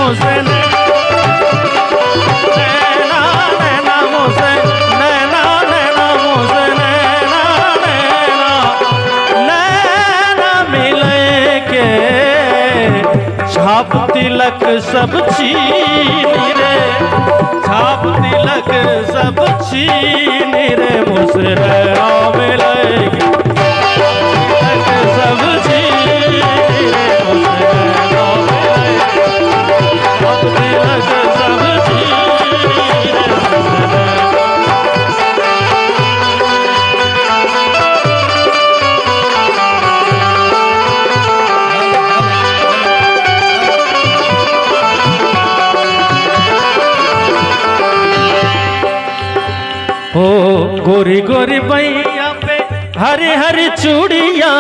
मुझसे नैना नैना मुझसे नैना नैना मुझसे नैना नैना नैना मिले के छाप तिलक सब छीन रे छाप तिलक सब छीन रे मुझसे नैना मिले के तिलक सब छीन रे मुझसे नैना मिले छाप तिलक सब छीन रे मुझसे ओ गोरी गोरी बैया पे हरे हरे चूड़िया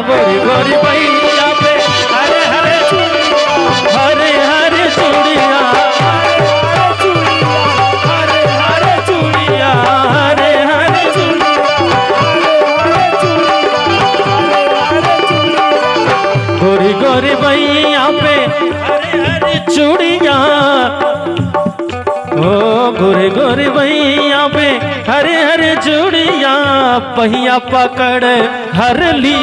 गोरी गोरी बैया पे हरे हरे हरे हरे चूड़िया हरे हरे चूड़िया हरे हरे गोरी गोरी बैया पे हरे हरे चूड़िया ओ गोरे गोरे भैया पे हरे हरे चूड़िया पहिया पकड़ हर ली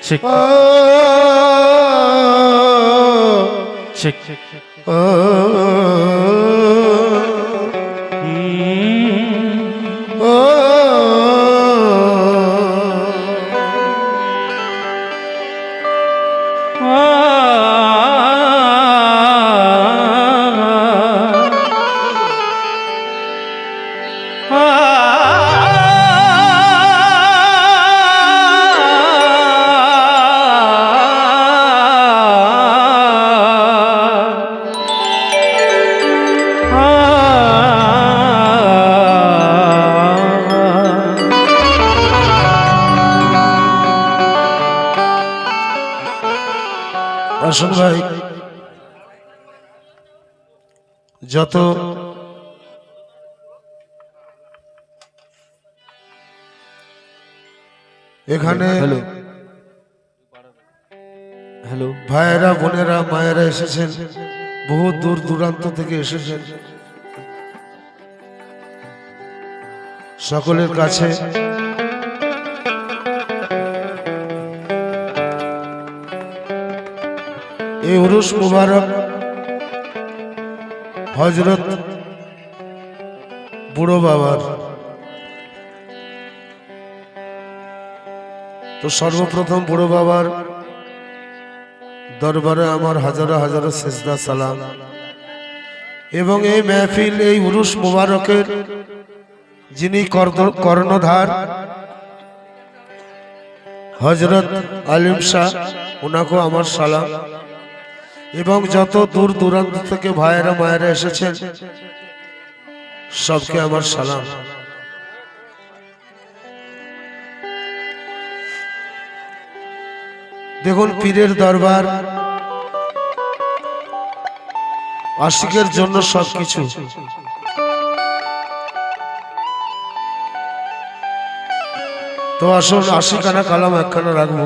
Chick. Chick. আসুন ভাই যত এখানে হ্যালো ভাইয়েরা বোনেরা মায়েরা এসেছেন বহু দূর দূরান্ত থেকে এসেছেন সকলের কাছে এই উরুস মুবারক হযরত বুড়ো বাবার তো সর্বপ্রথম বুড়ো বাবার দরবারে আমার হাজারো হাজারো সেজদা সালাম এবং এই মেহফিল এই উরুস মুবারকের যিনি কর্ণধার হযরত আলিম শাহ ওনাকেও আমার সালাম এবং যত দূর দূরান্ত থেকে ভাইয়েরা মায়েরা এসেছেন সবকে আমার সালাম। দেখুন পীরের দরবার আশিকের জন্য সবকিছু তো আসুন আশিকানা কালাম একখানা রাখবো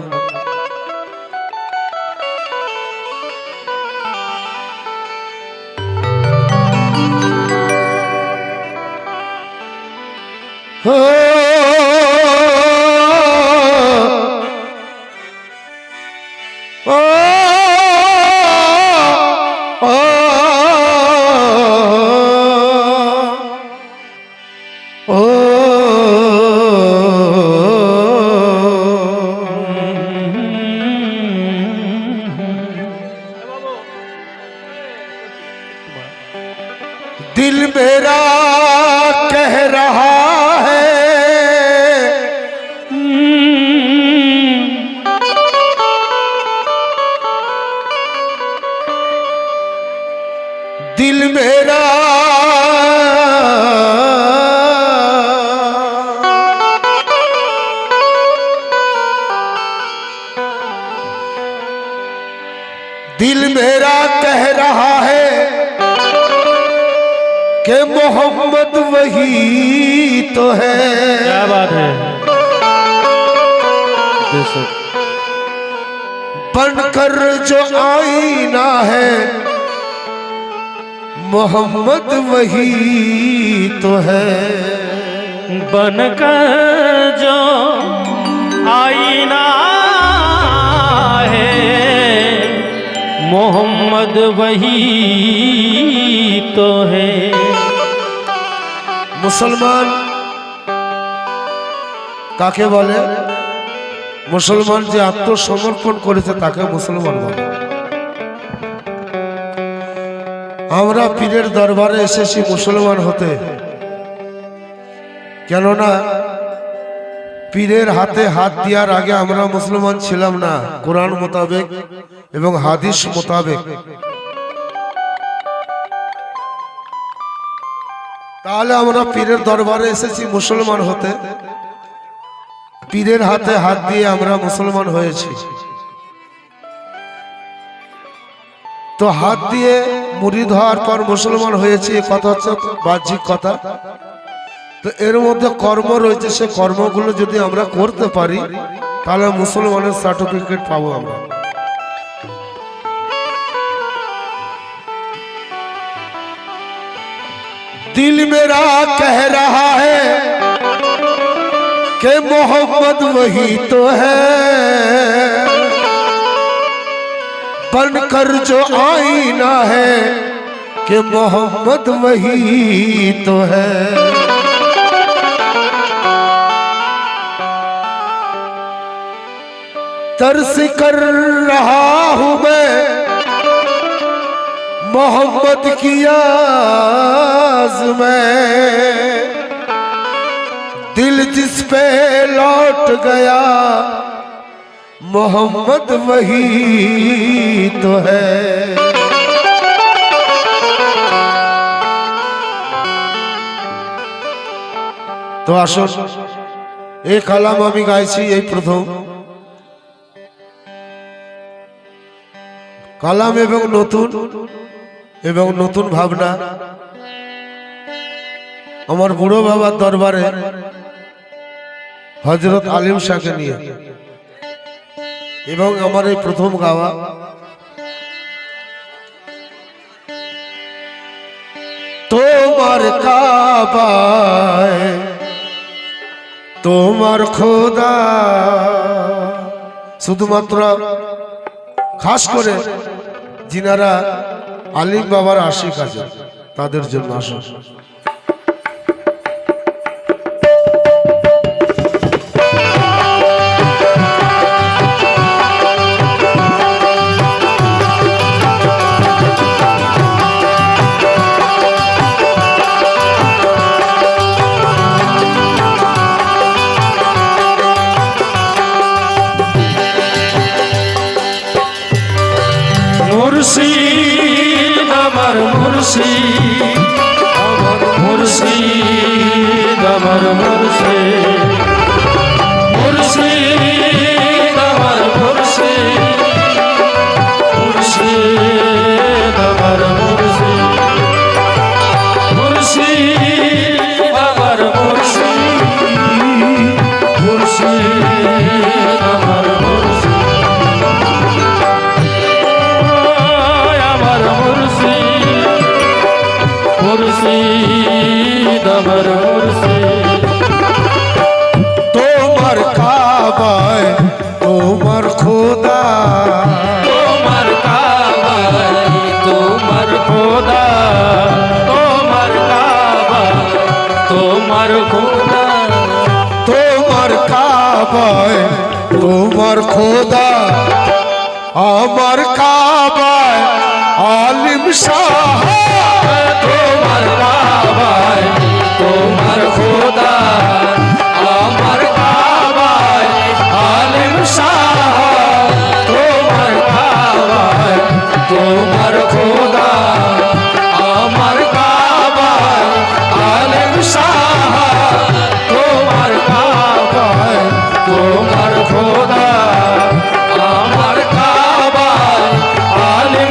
दिल मेरा कह रहा है कि मोहम्मद वही तो है। क्या बात है। बनकर जो आईना है मोहम्मद वही तो है। बनकर जो आईना है मोहम्मद वही तो है। मुसलमान কাকে বলে? মুসলমান যে আত্মসমর্পণ করেছে তাকে মুসলমান বলে। আমরা পীরের দরবারে এসেছি মুসলমান হতে, কেননা পীরের হাতে হাত দেওয়ার আগে আমরা মুসলমান ছিলাম না কোরআন মোতাবেক এবং হাদিস মোতাবেক। তাহলে আমরা পীরের দরবারে এসেছি মুসলমান হতে, পীরের হাতে হাত দিয়ে আমরা মুসলমান হয়েছি। তো হাত দিয়ে মুরিদ হওয়ার পর মুসলমান হয়েছে এ কথা হচ্ছে বাহ্যিক কথা। তো এর মধ্যে কর্ম রয়েছে, সে কর্মগুলো যদি আমরা করতে পারি তাহলে মুসলমানের সার্টিফিকেট পাবো আমরা। दिल मेरा कह रहा है कि मोहम्मद वही तो है। बनकर जो आईना है कि मोहम्मद वही तो है। तरस कर रहा हूं मैं मोहम्मद की याद में, दिल जिस पे लौट गया मोहम्मद वही तो है। तो আসুন এই কালাম আমি গাইছি এই প্রথম। কালাম এবং নতুন ভাবনা আমার বুড়ো বাবার দরবারে হযরত আলিম শাহকে নিয়ে, এবং আমার এই প্রথম গাওয়া। তোমার কাবায় তোমার খোদা, শুধুমাত্র খাস করে যিনারা আলিম বাবার আশিক আছে তাদের জন্য আসুন। মুর্শিদ আমার মুর্শিদ, আমার মুর্শিদ, আমার মুর্শিদ, মুর্শিদ আমার মুর্শিদ, মুর্শিদ আমার মুর্শিদ, মুর্শিদ আমার মুর্শিদ, মুর্শিদ আমার মুর্শিদ। মুর্শিদ আমার মুর্শিদ। তোমার কাবায় তোমার খোদা, তোমার কাবায় তোমার খোদা, তোমার কাবায় তোমার খোদা, তোমার কাবায় তোমার খোদা, আমার কাবায় আলিম শাহ। তোমার কাবায় তোমার খোদা, আমার কাবায় আলিম শাহ। তোমার কাবায় তোমার খোদা, আমার কাবায় আলিম শাহ। তোমার কাবায় তোমার খোদা, আমার কাবায় আলিম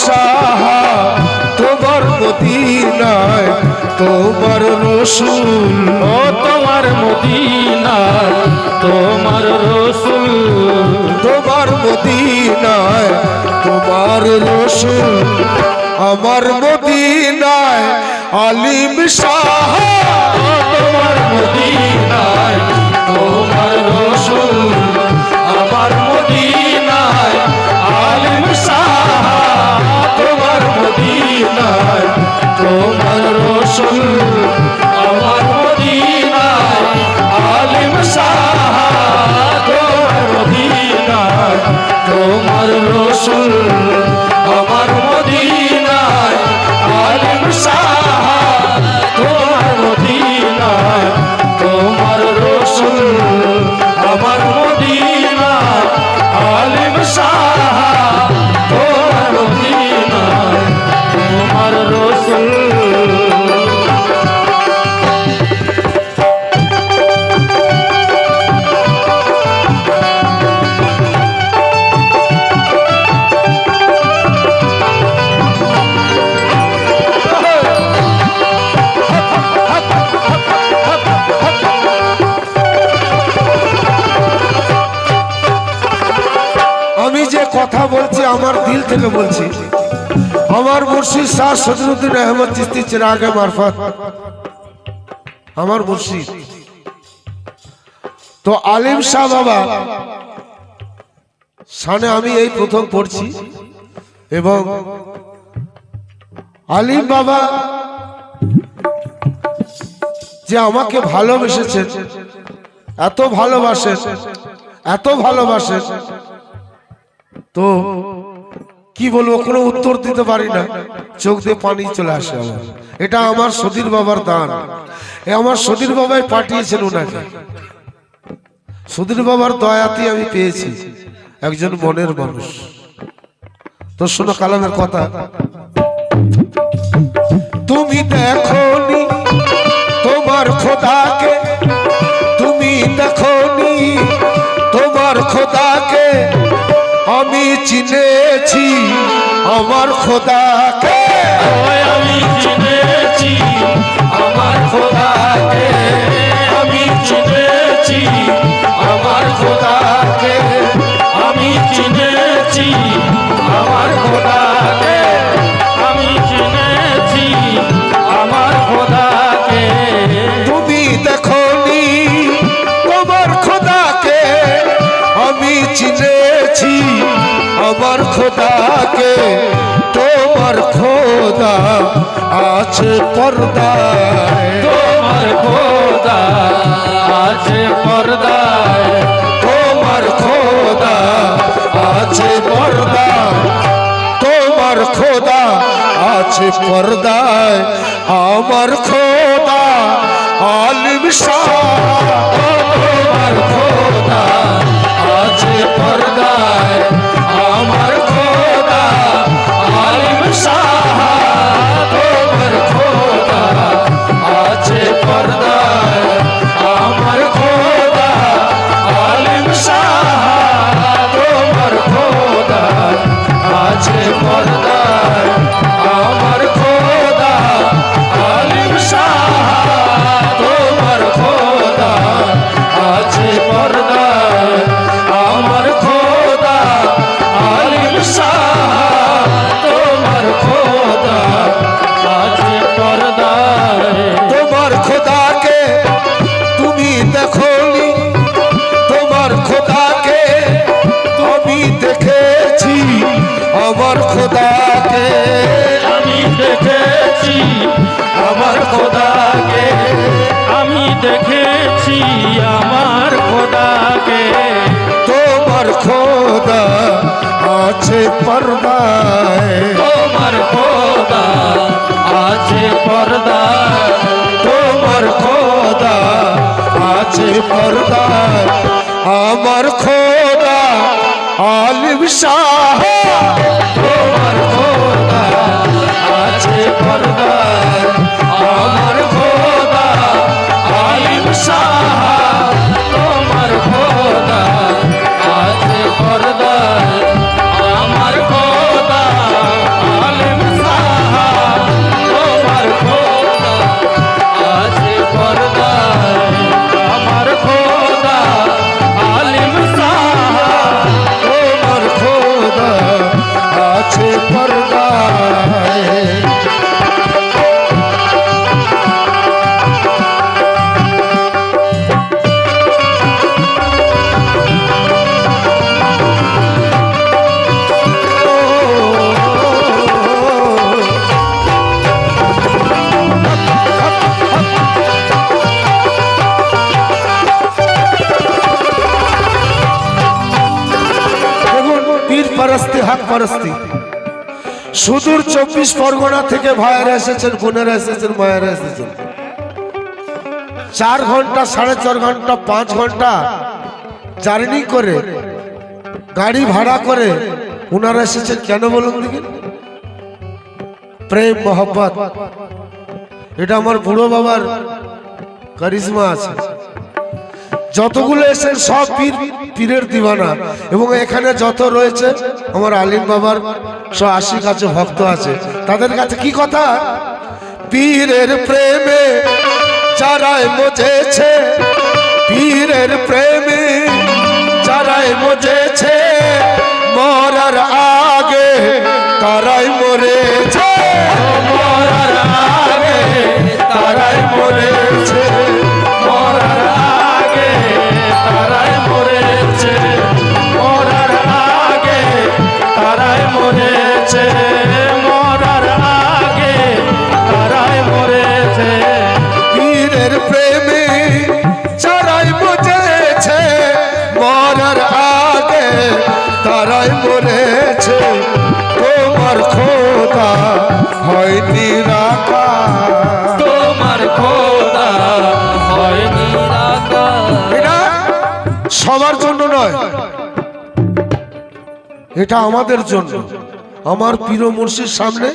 সাহা তোমার মদিনায় তোমার রসুল, ও তোমার মদিনায় তোমার রসুল, তোমার মদিনায় তোমার রসুল, আমার মদিনায় আলিম সাহা, ও তোমার মদিনায় তোমার রসুল, আমার মদিনায় আলিম সাহা, তোমার মদিনায় তোমার রসুল, আমার মদিনায় আলিম সাহা, তোমার মদিনায় তোমার রসুল, আমার মদিনায় আলিম সাহা, তোমার মদিনায় তোমার রসুল, আমার মদিনায় আলিম সাহা, তোমার মদিনায় তোমার রসুল। আমি যে কথা বলছি আমার দিল থেকে বলছি। আমার মুর্শিদ শাহ সদরুদ্দিন আহমদ চিশতি চিরাগে মারফত আমার মুর্শিদ। তো আলিম শাহ বাবা সানে আমি এই প্রথম পড়ছি, এবং আলিম বাবা যে আমাকে ভালোবেসেছেন, এত ভালোবাসেন, এত ভালোবাসেন, তো কি বলবো, কোনো উত্তর দিতে পারি না, চোখ দিয়ে পানি চলে আসে আমার। এটা আমার সদীর বাবার দান, এ আমার সদীর বাবাই পাঠিয়েছেন ওনাকে। সদীর বাবার দয়াতে আমি পেয়েছি একজন মনের মানুষ। তো শোনো কালামের কথা। তুমি দেখোনি তোমার খোদাকে, তুমি দেখোনি তোমার খোদাকে, আমি চিনেছি আমার খোদাকে, আমি চিনেছি আমার খোদাকে, আমি চিনেছি আমার খোদাকে, আমি চিনেছি আমার খোদাকে, আমি চিনেছি আমার খোদাকে। তুমি দেখোনি তোমার খোদাকে, আমি চিনেছি আমার খোদাকে, তোমার খোদা আছে পর্দায়, তোমার খোদা আছে পর্দায়, তোমার খোদা আছে পর্দায়, তোমার খোদা আছে পর্দায়, আমার খোদা আলিম শাহ, তোমার খোদা আছে পর্দায়, আমার খোদা আলিম শাহ, তোমার খোদা আছে পর্দায়, আমার খোদা আলিম শাহ, তোমার খোদা আছে পর্দায়, আমার খোদা আলিম শাহ, তোমার খোদা আছে পর্দায়, আমার খোদা আলিম শাহ, তোমার খোদা আছে পর্দায়। তোমার খোদাকে তুমি দেখোনি, তোমার খোদাকে আমি দেখেছি আমার খোদাকে, আমি দেখেছি আমার খোদাকে, আমি দেখেছি আমার খোদাকে, তোমার খোদা আছে পর্দায়, তোমার খোদা আছে পর্দায়, তোমার খোদা আছে পর্দায়, আমার খোদা আলিম শাহ, তোমার খোদা আছে পর্দায়, আমার খোদা আলিম শাহ, তোমার খোদা আছে পর্দায়, আমার খোদা পর্দায়। পারস্তি হক পারস্তি সুদূর 24 পরগনা থেকে ভাইয়েরা এসেছেন, বোনেরা এসেছেন, মায়েরা এসেছেন। 4 ঘন্টা 4.5 ঘন্টা 5 ঘন্টা জার্নি করে গাড়ি ভাড়া করে ওনারা এসেছেন কেন বলুন দেখি? প্রেম মোহব্বত, এটা আমার বুড়ো বাবার কারিজমা আছে। যতগুলো এসেছেন সব পীরের দিওয়ানা, এবং এখানে যত রয়েছে আমার আলিম বাবার সব আশিক আছে, ভক্ত আছে। তাদের কাছে কি কথা? পীরের প্রেমে যারাই মজেছে, পীরের প্রেমে যারাই মজেছে, মরার আগে তারাই মরেছে, মরার আগে তারাই মরেছে, মরার আগে তারাই মরেছে, মরার আগে তারাই মরেছে, মরার আগে তারাই মরেছে। পীরের প্রেমে যারাই মজেছে, মরার আগে তারাই মরেছে। তোমার খোদা হয় নিরাকার, তোমার খোদা হয় নিরাকার। এটা সবার জন্য নয়, এটা আমাদের জন্য, আমার পীর মুর্শিদ সামনে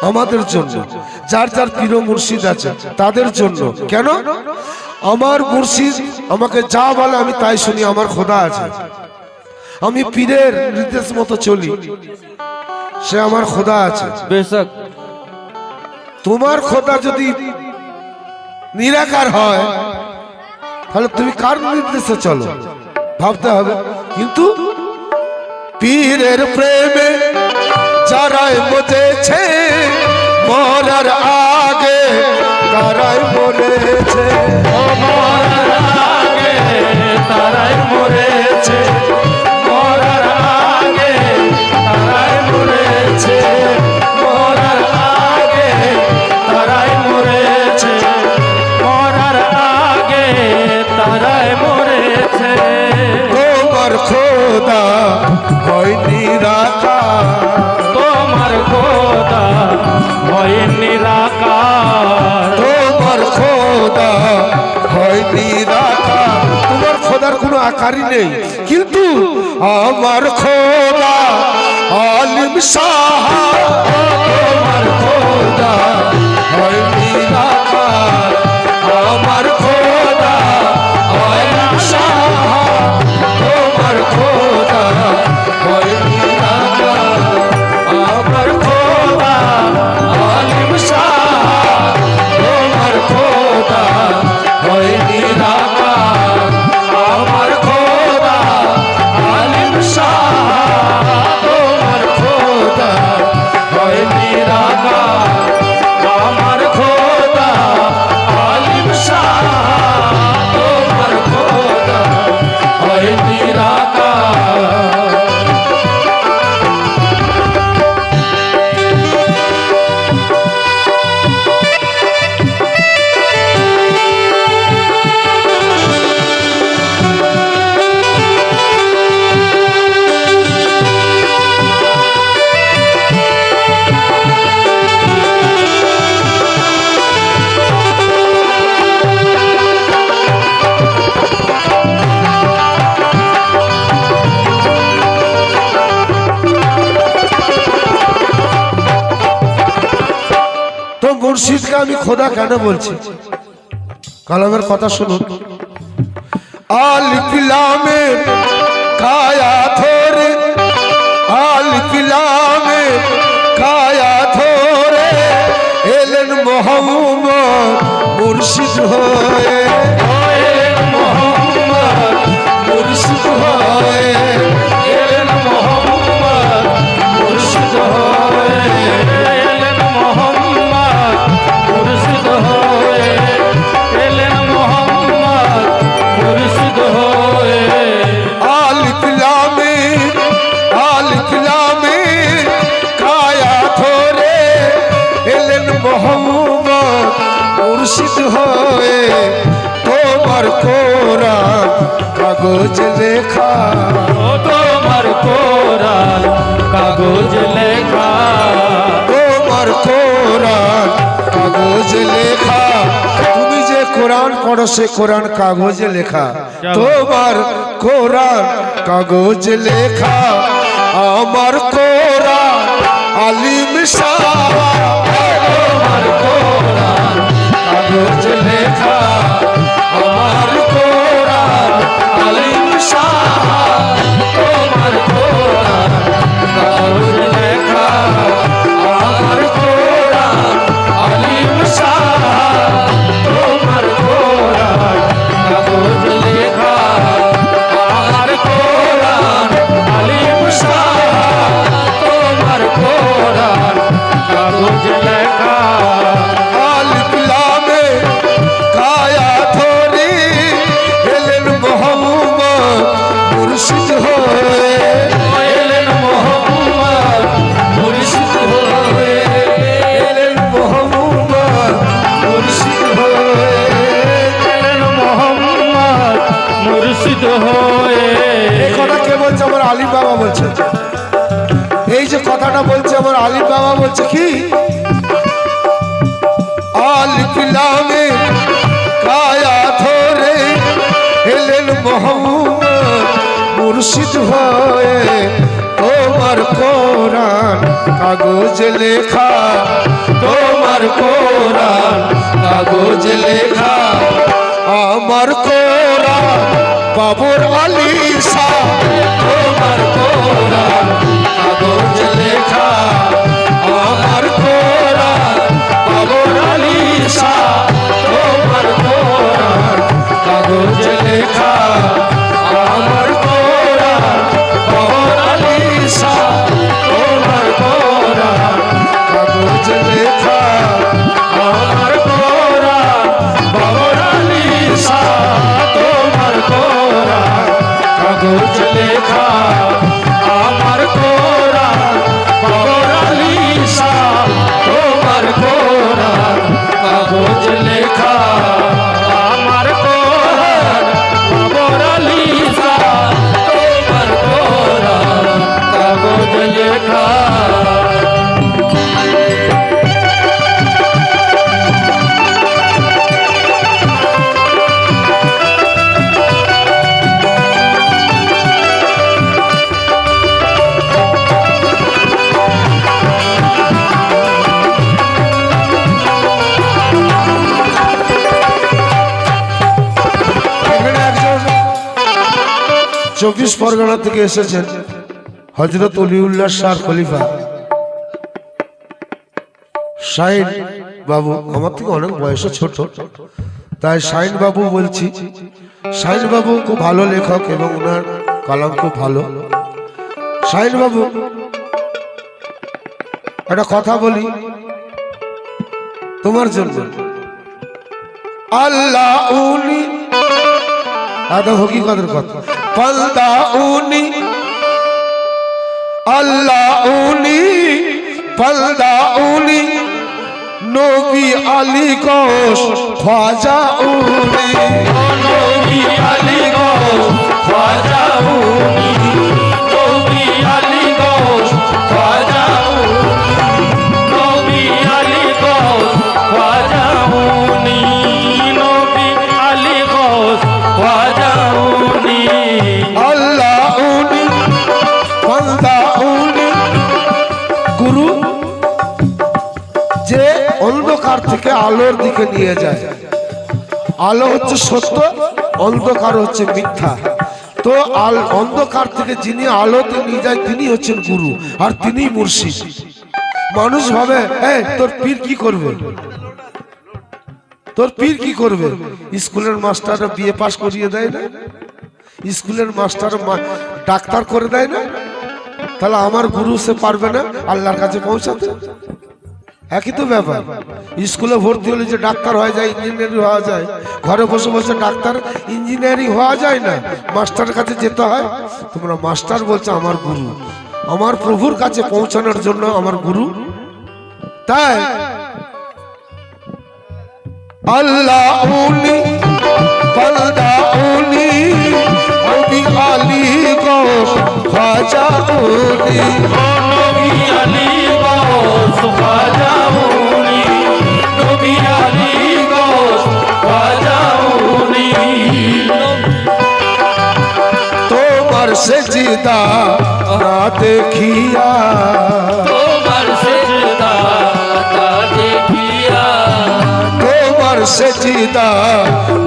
আমাদের জন্য। যার যার পীর মুর্শিদ আছে তাদের জন্য। কেন? আমার মুর্শিদ আমাকে যা বলে আমি তাই শুনি। আমার খোদা আছে, আমি পীরের নির্দেশ মতো চলি, সে আমার খোদা আছে। বেশক তোমার খোদা যদি নিরাকার হয় তাহলে তুমি কার নির্দেশে চলো ভাবতে হবে। কিন্তু পীরের প্রেমে যারাই মজেছে, মরার আগে তারাই মরেছে, মরার আগে তারাই মরেছে, মরার আগে তারাই মরেছে, মরার আগে তারাই মরেছে, মরার আগে তারাই মরেছে। তোমার খোদা হয় নিরাকার, তোমার খোদা হয় নিরাকার, তোমার খোদা হয় নিরাকার। তোমার খোদার কোনো আকারই নেই, কিন্তু আমার খোদা আলিম শাহ, তোমার খোদা হয় নিরাকার, আমার খোদা আলিম শাহ, তোমার খোদা হয় নিরাকার, আমার খোদা আলিম শাহ, তোমার খোদা হয় নিরাকার, আমার খোদা আলিম শাহ, তোমার খোদা হয় নিরাকার, আমার খোদা আলিম শাহ, তোমার খোদা হয় নিরাকার। তো মুর্শিদকে আমি খোদা কেন বলছি? কালামের কথা শুনুন। আলিফ লামে কায়া ধরে, আলিফ লামে কায়া ধরে এলেন মোহাম্মদ মুর্শিদ হয়ে, এলেন মোহাম্মদ মুর্শিদ হয়ে, এলেন মোহাম্মদ মুর্শিদ হয়ে। হয়ে তোমার কোরআন কাগজ লেখা, ও তোমার কোরআন কাগজ লেখা, তোমার কোরআন কাগজ লেখা। তুমি যে কোরআন পড়ো সে কোরআন কাগজে লেখা, তোমার কোরআন কাগজ লেখা। আমার কোরআন আলিম শাহ, তোমার কোরআন কাগজ লেখা। আমার কোরআন আলিম শাহ, তোমার কোরআন কাগজ লেখা। আমার কোরআন আলিম শাহ, তোমার কোরআন কাগজ লেখা। আমার কোরআন আলিম শাহ, তোমার কোরআন কাগজ লেখা। আলিফ লামে কায়া ধরে এলেন মোহাম্মদ মুর্শিদ হয়ে, এলেন মোহাম্মদ মুর্শিদ হয়ে, এলেন মোহাম্মদ মুর্শিদ হয়ে, এলেন মোহাম্মদ মুর্শিদ হয়ে। এই কথা কে বলছে? আমার আলিম বাবা বলছে। এই যে কথাটা বলছে আমার আলিম বাবা বলছে কি, আলিফ লামে কায়া ধরে এলেন মোহাম্মদ মুর্শিদ হয়ে, তোমার কোরআন কাগজ লেখা, তোমার কোরআন কাগজ লেখা। আমার কোরআন বাবর আলী শাহ, তোমার কোরআন কাগজ লেখা। আমার কোরআন বাবর আলী শাহ, তোমার কোরআন কাগজ লেখা। আমার কোরআন বাবর আলী শাহ, তোমার কোরআন কাগজ লেখা। আমার কোরআন বাবর আলী শাহ, তোমার কোরআন কাগজ লেখা। আমার কোরআন বাবর আলী শাহ, তোমার কোরআন কাগজ লেখা। আমার কোরআন বাবর আলী শাহ, তোমার কোরআন কাগজ লেখা। এখানে একজন 24 পরগনা থেকে এসেছেন হযরত অলিউল্লাহ শাহ খলিফা শাহিন বাবু। আমার থেকে অনেক বয়সে ছোট, তাই শাহিন বাবু বলছি। শাহিন বাবু খুব ভালো লেখক এবং ওনার কালাম খুব ভালো। শাহিন বাবু একটা কথা বলি তোমার জন্য। আল্লাহ উনি আদা হকিকতের কথা, পালদা উনি, আল্লাহ উনি, পালদা উনি, নবী আলী গোশ খ্বাজা উনি, নবী আলী গোশ খ্বাজা উনি, নবী আলী গোশ খ্বাজা উনি, নবী আলী গোশ খ্বাজা উনি, নবী আলী গোশ খ্বাজা উনি। আল্লাহ উনি, পালদা উনি। গুরু যে অন্ধকার থেকে আলোর দিকে নিয়ে যায়। আলো হচ্ছে সত্য, অন্ধকার হচ্ছে মিথ্যা। তো অন্ধকার থেকে যিনি আলোতে নিয়ে যায় তিনি হচ্ছেন গুরু, আর তিনি মুর্শিদ। মানুষ ভাবে তোর পীর কি করবে, তোর পীর কি করবে? স্কুলের মাস্টাররা বিএ পাস করিয়ে দেয় না? স্কুলের মাস্টার ডাক্তার করে দেয় না? তাহলে আমার গুরু সে পারবে না আল্লাহর কাছে পৌঁছাতে? একই তো ব্যাপার। স্কুলে ভর্তি হলে যে ডাক্তার হয়ে যায়, ইঞ্জিনিয়ারিং হওয়া যায়, ঘরে বসে বসে ডাক্তার ইঞ্জিনিয়ারিং হওয়া যায় না, মাস্টারের কাছে যেতে হয়। তোমরা মাস্টার বলছো আমার গুরু, আমার প্রভুর কাছে পৌঁছানোর জন্য আমার গুরু। তাই আল্লাহ উনি বান্দা উনি নবী আলী গো খাজা উনি নবী আলী গৌস খাজা উনি নবী আলী গৌস খাজা উনি তোমার সেজদা না দেখিয়া তোমার সেজদা তা দেখিয়া তোমার সেজদা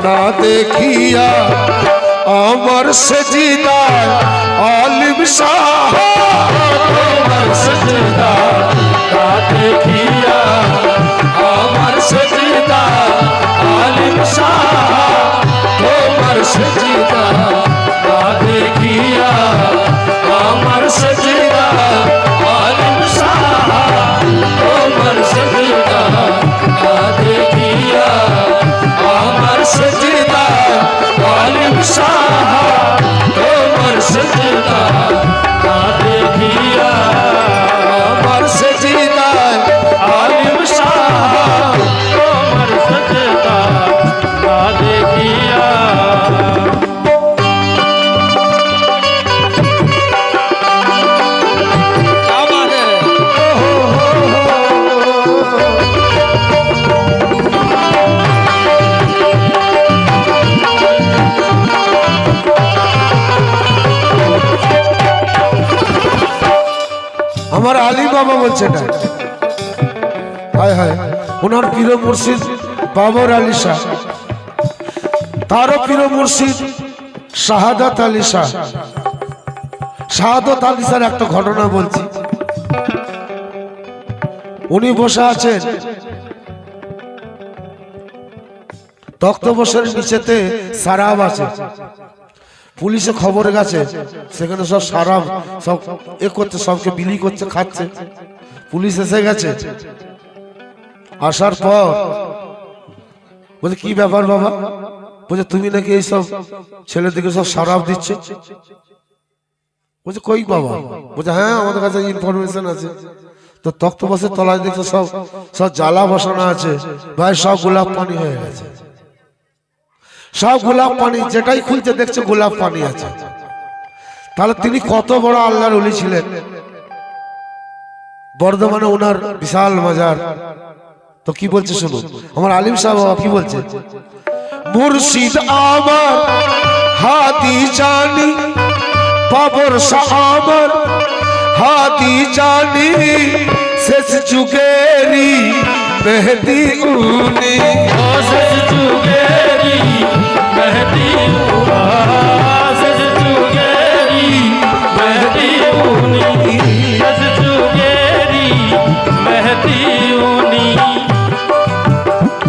না দেখিয়া আমার সেজদা আলিম শাহ তোমার সেজদা তা দেখিয়া আমার সেজদা আলিম শাহ তোমার সেজদা তা দেখিয়া আমার সেজদা আলিম শাহ তোমার সেজদা তা দেখিয়া আমার সেজদা আলিম শাহ তোমার সেজদা তা দেখিয়া আমার সেজদা আলিম শাহ তোমার সেজদা তা দেখিয়া আমার আলী বাবা বলছে না হায় হায় ওনার পীর মুর্শিদ বাবর আলী শাহ তারও পীর মুর্শিদ শাহাদাত আলী শাহ শাহাদাত আলী শাহর একটা ঘটনা বলছি উনি বসে আছেন তক্ত বসের নিচেতে সারাব আছে পুলিশে খবর গেছে সেখানে সব সারাব সব এ করছে সবকে বিলি করছে খাচ্ছে পুলিশ এসে গেছে আসার পর বলছে কি ব্যাপার বাবা বলছে তুমি নাকি এইসব ছেলেদেরকে সব সারাব দিচ্ছ বলছে কই বাবা বলছে হ্যাঁ আমাদের কাছে ইনফরমেশন আছে তো তক্ত বসের তলায় দেখছো সব সব জ্বালা বসানো আছে ভাই সব গোলাপ পানি হয়ে গেছে সব গোলাপ পানি যেটাই খুলছে দেখছে গোলাপ পানি আছে তাহলে তিনি কত বড় আল্লাহর ওলি ছিলেন বর্ধমানে ওনার বিশাল মাজার তো কি বলছে শুনুন আমার আলিম সাহেব বাবা কি বলছে মুর্শিদ আমার হাদি জানি বাবর শাহ আমার হাদি জানি শেষ যুগেরি মেহেদি উনি শেষ যুগেরি মেহেদি শেষ যুগেরি মেহেদি উনি শেষ যুগেরি মেহেদি উনি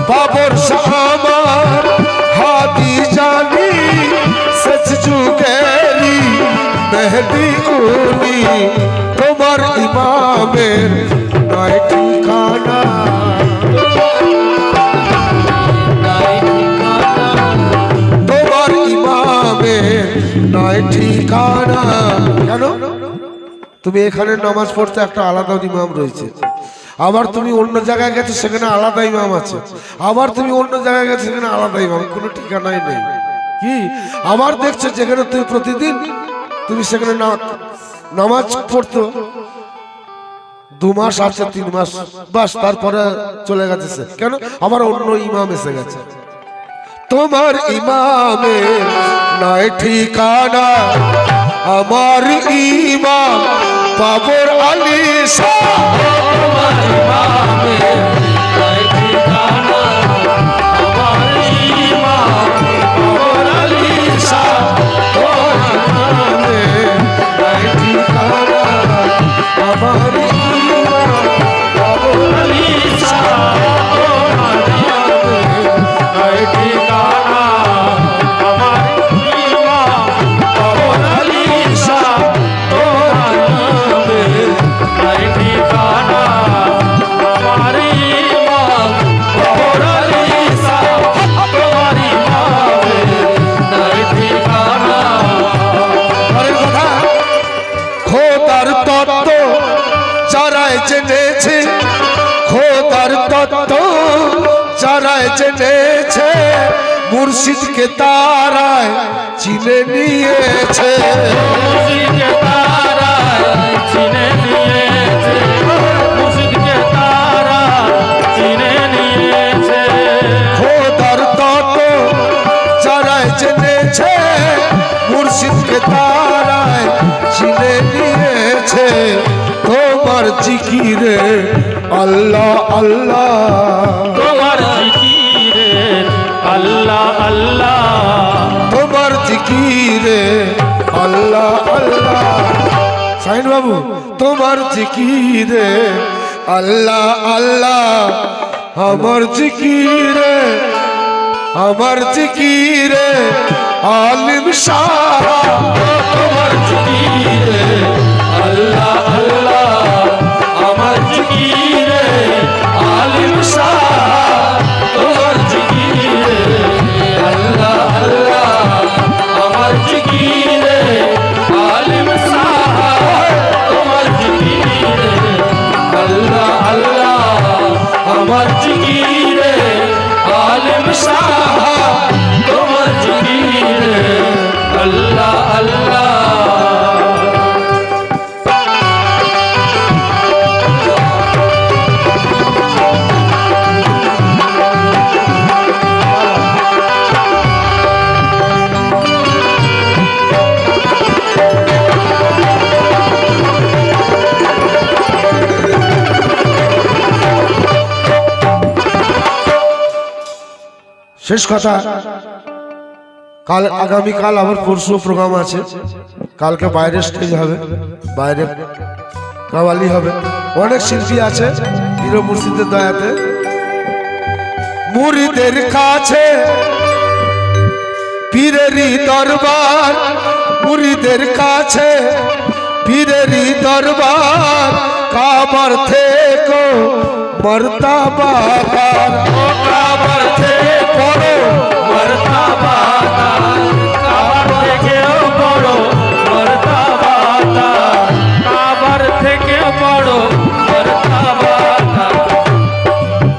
বাবর শাহ আমার হাদি জানি শেষ যুগেরি মেহেদি উনি তোমার ইমামের নয় ঠিকানা তোমার ইমামের নয় ঠিকানা কেন তুমি এখানে নামাজ পড়তে একটা আলাদা ইমাম রয়েছে আবার তুমি অন্য জায়গায় গেছো সেখানে আলাদা ইমাম আছে আবার তুমি অন্য জায়গায় গেছো সেখানে আলাদা ইমাম কোনো ঠিকানাই নেই কি আবার দেখছো যেখানে তুমি প্রতিদিন তুমি সেখানে নামাজ পড়তো 2 মাস আছে 3 মাস বাস তারপরে চলে গেছে সে কেন আবার অন্য ইমাম এসে গেছে তোমার ইমামের নয় ঠিকানা আমার ইমাম বাবর আলী শাহ তোমার ইমামের নয় ঠিকানা আমার ইমাম বাবর আলী শাহ তোমার ইমামের নয় ঠিকানা আমার ইমাম বাবর আলী শাহ তোমার ইমামের নয় ঠিকানা আমার ইমাম বাবর আলী শাহ তোমার ইমামের নয় ঠিকানা আমার ইমাম বাবর আলী শাহ তোমার ইমামের নয় ঠিকানা পরের কথা খোদার তত্ত্ব যারাই জেনেছে খোদার তত্ত্ব যারাই জেনেছে মুর্শিদকে তারাই চিনে নিয়েছে। মুর্শিদকে তারাই চিনে নিয়েছে, মুর্শিদকে তারাই চিনে নিয়েছে। খোদার তত যারাই জেনেছে মুর্শিদকে তারাই চিনে নিয়েছে। তোমার জিকিরে আল্লাহ আল্লাহ, তোমার জিকিরে আল্লাহ আল্লাহ, তোমার জিকিরে আল্লাহ আল্লাহ। সাইন বাবু, তোমার জিকিরে আল্লাহ আল্লাহ, আমার জিকিরে, আমার জিকিরে আলিম শাহ। তোমার জিকিরে আল্লাহ আল্লাহ, আমার জিকিরে আলিম শাহ। তোমার জিকিরে আল্লাহ আল্লাহ, আমার জিকিরে আলিম শাহ। তোমার জিকিরে আল্লাহ আল্লাহ, আমার জিকিরে আলিম শাহ। তোমার জিকিরে আল্লাহ আল্লাহ। শেষ কথা, কাল আগামীকাল আবার পরশু প্রোগ্রাম আছে। কালকে বাইরে স্টেজ হবে, বাইরে কাওয়ালি হবে, অনেক শিল্পী আছে পীর মুর্শিদের দয়াতে। মুরিদের কাছে পীরেরই দরবার, মুরিদের কাছে পীরেরই দরবার। কাবার থেকে মর্তাবা পার, কাবার থেকে বড় মর্তাবা তার, কাবার থেকেও বড় মর্তাবা তার, কাবার থেকে বড় মর্তাবা তার।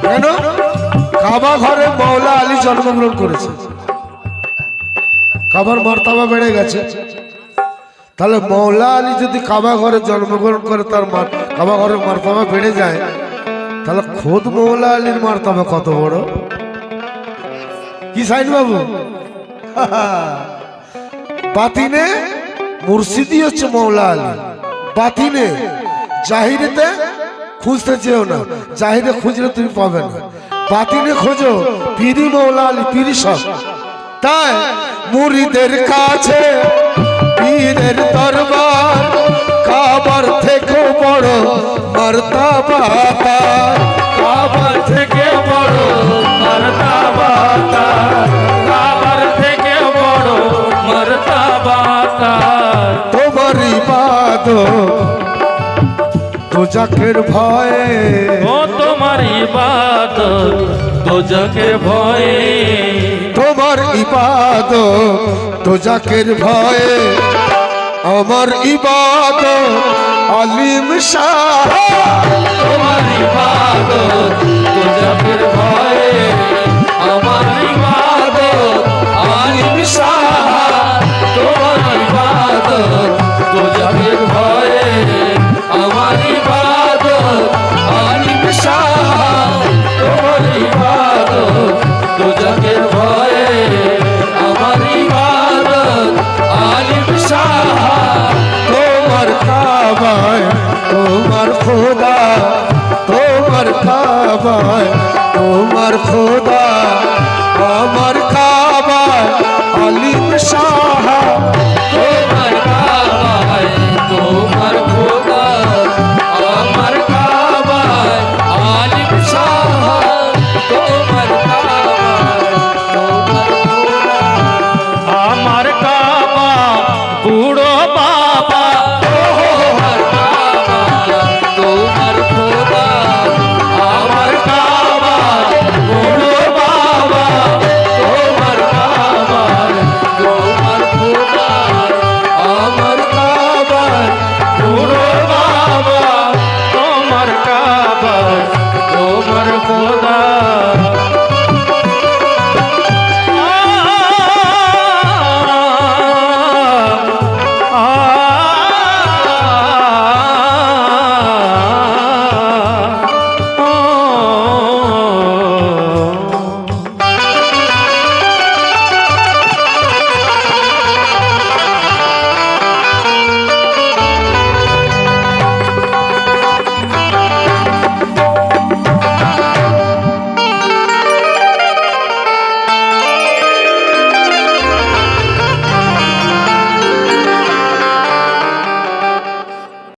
কেন? কাবা ঘরে মৌলা আলী জন্মগ্রহণ করেছে, কাবার মর্তাবা বেড়ে গেছে। তাহলে মৌলা আলী যদি কাবা ঘরে জন্মগ্রহণ করে, তার কাবা ঘরের মর্তাবা বেড়ে যায়, তাহলে খোদ মৌলা আলীর মর্তাবা কত বড়। কি সাইন বাবু? বাতিনে মুর্শিদি হচ্ছে মৌলা আলী, বাতিনে। জাহিরেতে খুঁজতে চেও না, জাহিরে খুঁজলে তুমি পাবে না, বাতিনে খোঁজো পীরি মৌলা আলী, পীরি সব। তাই মুরিদের কাছে পীরের দরবার, কাবার থেকে বড় মর্তাবা তার, কাবার থেকে বড় মর্তাবা তার, কাবার থেকে বড় মর্তাবা তার। তোমার ইবাদত দোজাখের ভয়ে, ও তোমার ইবাদত দোজখের ভয়ে, তোমার ইবাদত দোজাখের ভয়ে। আমার ইবাদত আলিম শাহ, তোমার ইবাদত দোজখের ভয়ে, আমার ইবাদত আলিম শাহ। তোমার ইবাদত দোজখের ভয়ে, আমার ইবাদত আলিম শাহ। তোমার ইবাদত দোজখের ভয়ে, আমার ইবাদত আলিম শাহ। তোমার কাবায় তোমার খোদা, তোমার কাবায় তোমার খোদা, আমার কাবায় আলিম শাহ।